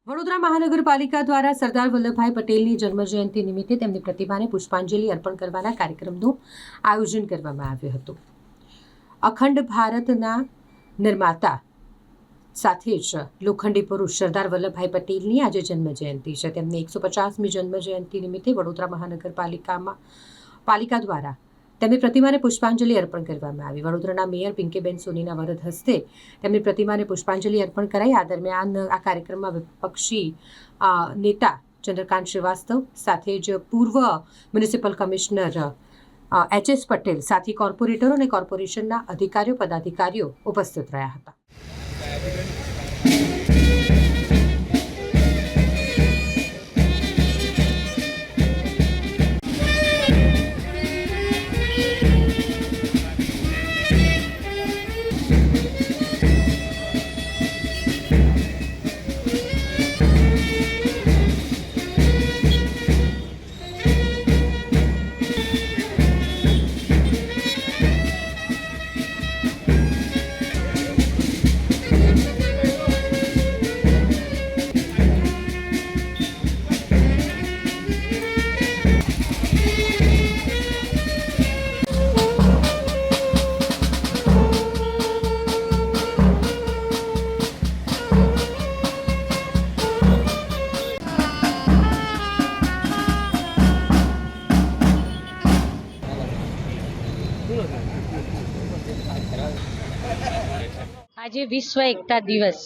વડોદરા મહાનગરપાલિકા દ્વારા સરદાર વલ્લભભાઈ પટેલની જન્મજયંતિ નિમિત્તે તેમની પ્રતિમાને પુષ્પાંજલિ અર્પણ કરવાના કાર્યક્રમનું આયોજન કરવામાં આવ્યું હતું. અખંડ ભારતના નિર્માતા સાથે જ લોખંડી પુરુષ સરદાર વલ્લભભાઈ પટેલની આજે જન્મજયંતિ છે. તેમની 150મી જન્મજયંતિ નિમિત્તે વડોદરા મહાનગરપાલિકા દ્વારા તેમની પ્રતિમાને પુષ્પાંજલિ અર્પણ કરવામાં આવી. વડોદરાના મેયર પિંકીબેન સોનીના વરદ હસ્તે તેમની પ્રતિમાને પુષ્પાંજલિ અર્પણ કરાઈ. આ દરમિયાન આ કાર્યક્રમમાં વિપક્ષી નેતા ચંદ્રકાંત શ્રીવાસ્તવ સાથે જ પૂર્વ મ્યુનિસિપલ કમિશનર HS પટેલ સાથી કોર્પોરેટરો અને કોર્પોરેશનના અધિકારીઓ પદાધિકારીઓ ઉપસ્થિત રહ્યા હતા. આજે વિશ્વ એકતા દિવસ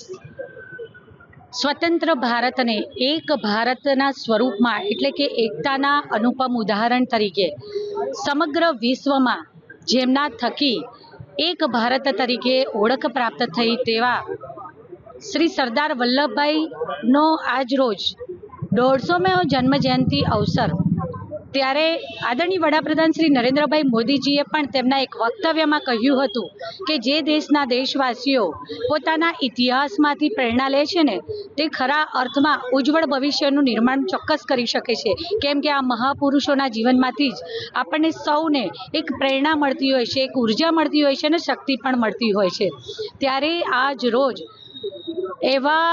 સ્વતંત્ર ભારતને એક ભારતના સ્વરૂપમાં એટલે કે એકતાના અનુપમ ઉદાહરણ તરીકે સમગ્ર વિશ્વમાં જેમના થકી એક ભારત તરીકે ઓળખ પ્રાપ્ત થઈ તેવા શ્રી સરદાર વલ્લભભાઈનો આજ રોજ 150મો જન્મજયંતિ અવસર ત્યારે આદરણીય વડાપ્રધાન શ્રી નરેન્દ્રભાઈ મોદીજીએ પણ તેમના એક વક્તવ્યમાં કહ્યું હતું કે જે દેશના દેશવાસીઓ પોતાના ઇતિહાસમાંથી પ્રેરણા લે છે ને તે ખરા અર્થમાં ઉજ્જવળ ભવિષ્યનું નિર્માણ ચોક્કસ કરી શકે છે. કેમ કે આ મહાપુરુષોના જીવનમાંથી જ આપણને સૌને એક પ્રેરણા મળતી હોય છે, એક ઉર્જા મળતી હોય છે અને શક્તિ પણ મળતી હોય છે. ત્યારે આજ રોજ એવા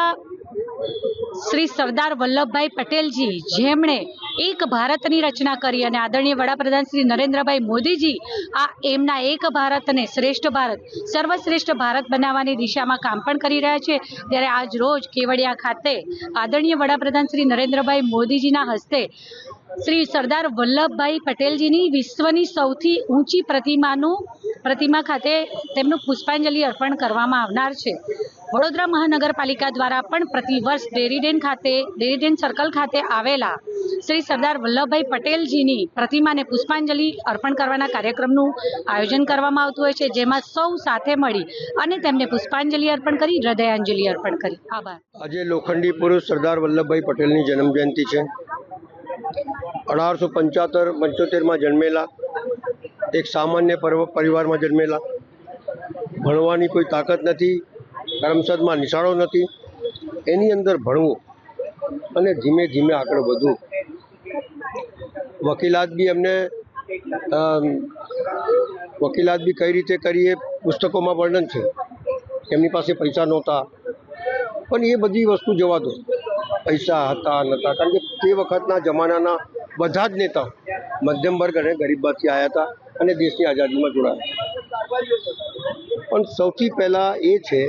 શ્રી સરદાર વલ્લભભાઈ પટેલજી જેમણે એક ભારતની રચના કરી અને આદરણીય વડાપ્રધાન શ્રી નરેન્દ્રભાઈ મોદીજી આ એમના એક ભારતને શ્રેષ્ઠ ભારત, સર્વશ્રેષ્ઠ ભારત બનાવવાની દિશામાં કામ પણ કરી રહ્યા છે. ત્યારે આજ રોજ કેવડિયા ખાતે આદરણીય વડાપ્રધાન શ્રી નરેન્દ્રભાઈ મોદીજીના હસ્તે શ્રી સરદાર વલ્લભભાઈ પટેલજીની વિશ્વની સૌથી ઊંચી પ્રતિમા ખાતે તેમનું પુષ્પાંજલિ અર્પણ કરવામાં આવનાર છે. વડોદરા મહાનગરપાલિકા દ્વારા પણ પ્રતિવર્ષ ડેરીડેન સર્કલ ખાતે આવેલા શ્રી સરદાર વલ્લભભાઈ પટેલજીની પ્રતિમાને પુષ્પાંજલિ અર્પણ કરવાના કાર્યક્રમનું આયોજન કરવામાં આવતું હોય છે, જેમાં સૌ સાથે મળી અને તેમને પુષ્પાંજલિ અર્પણ કરી, હૃદયાંજલિ અર્પણ કરી. આભાર. આજે લોખંડી પુરુષ સરદાર વલ્લભભાઈ પટેલની જન્મજયંતિ છે. 1875-75માં જન્મેલા, એક સામાન્ય પરિવારમાં જન્મેલા, ભણવાની કોઈ તાકાત નથી, કરમસદમાં નિશાળો નથી, એની અંદર ભણવું અને ધીમે ધીમે આગળ વધવું. વકીલાત બી કઈ રીતે કરીએ પુસ્તકોમાં વર્ણન છે. એમની પાસે પૈસા નહોતા, પણ એ બધી વસ્તુ જવા દો, પૈસા હતા નહોતા, કારણ કે તે વખતના જમાનાના બધા જ નેતાઓ મધ્યમ વર્ગ અને ગરીબમાંથી આવ્યા હતા અને દેશની આઝાદીમાં જોડાયા. પણ સૌથી પહેલાં એ છે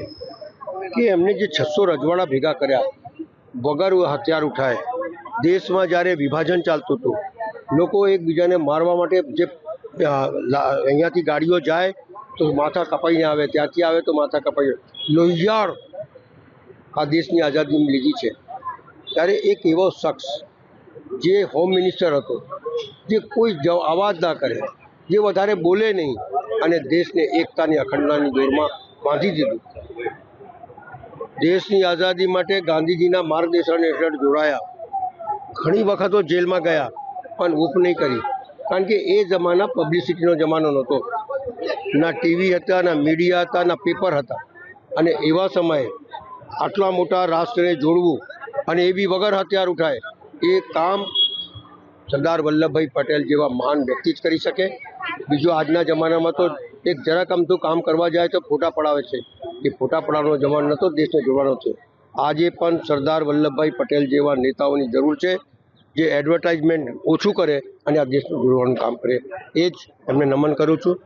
કે એમને જે 600 રજવાડા ભેગા કર્યા વગર હથિયાર ઉઠાય. દેશમાં જ્યારે વિભાજન ચાલતું હતું, લોકો એકબીજાને મારવા માટે જે અહીંયાથી ગાડીઓ જાય તો માથા કપાઈને આવે, ત્યાંથી આવે તો માથા કપાઈ, લોહિયાળ આ દેશની આઝાદી લીધી છે. ત્યારે એક એવો શખ્સ જે હોમ મિનિસ્ટર હતો, જે કોઈ અવાજ ના કરે, જે વધારે બોલે નહીં અને દેશને એકતાની અખંડતાની દોરમાં બાંધી દીધું. દેશની આઝાદી માટે ગાંધીજીના માર્ગદર્શન હેઠળ જોડાયા. ઘણી વખતો જેલમાં ગયા પણ ઊપ નહીં કરી, કારણ કે એ જમાના પબ્લિસિટીનો જમાનો નહોતો. ના ટીવી હતા, ના મીડિયા હતા, ના પેપર હતા. અને એવા સમયે આટલા મોટા રાષ્ટ્રને જોડવું અને એ બી વગર હથિયાર ઉઠાય, એ કામ સરદાર વલ્લભભાઈ પટેલ જેવા મહાન વ્યક્તિ જ કરી શકે. બીજું આજના જમાનામાં તો એક જરાક અમથું કામ કરવા જાય તો ફોટા પડાવે છે. એ ફોટા પડાવવાનો જમાનો નહોતો, દેશને જોડવાનો છે. આજે પણ સરદાર વલ્લભભાઈ પટેલ જેવા નેતાઓની જરૂર છે, જે એડવર્ટાઇઝમેન્ટ ઓછું કરે અને આ દેશનું જોડવાનું કામ કરે. એ જ એમને નમન કરું છું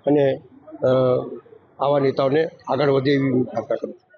અને આવા નેતાઓને આગળ વધે એવી આશા કરું છું.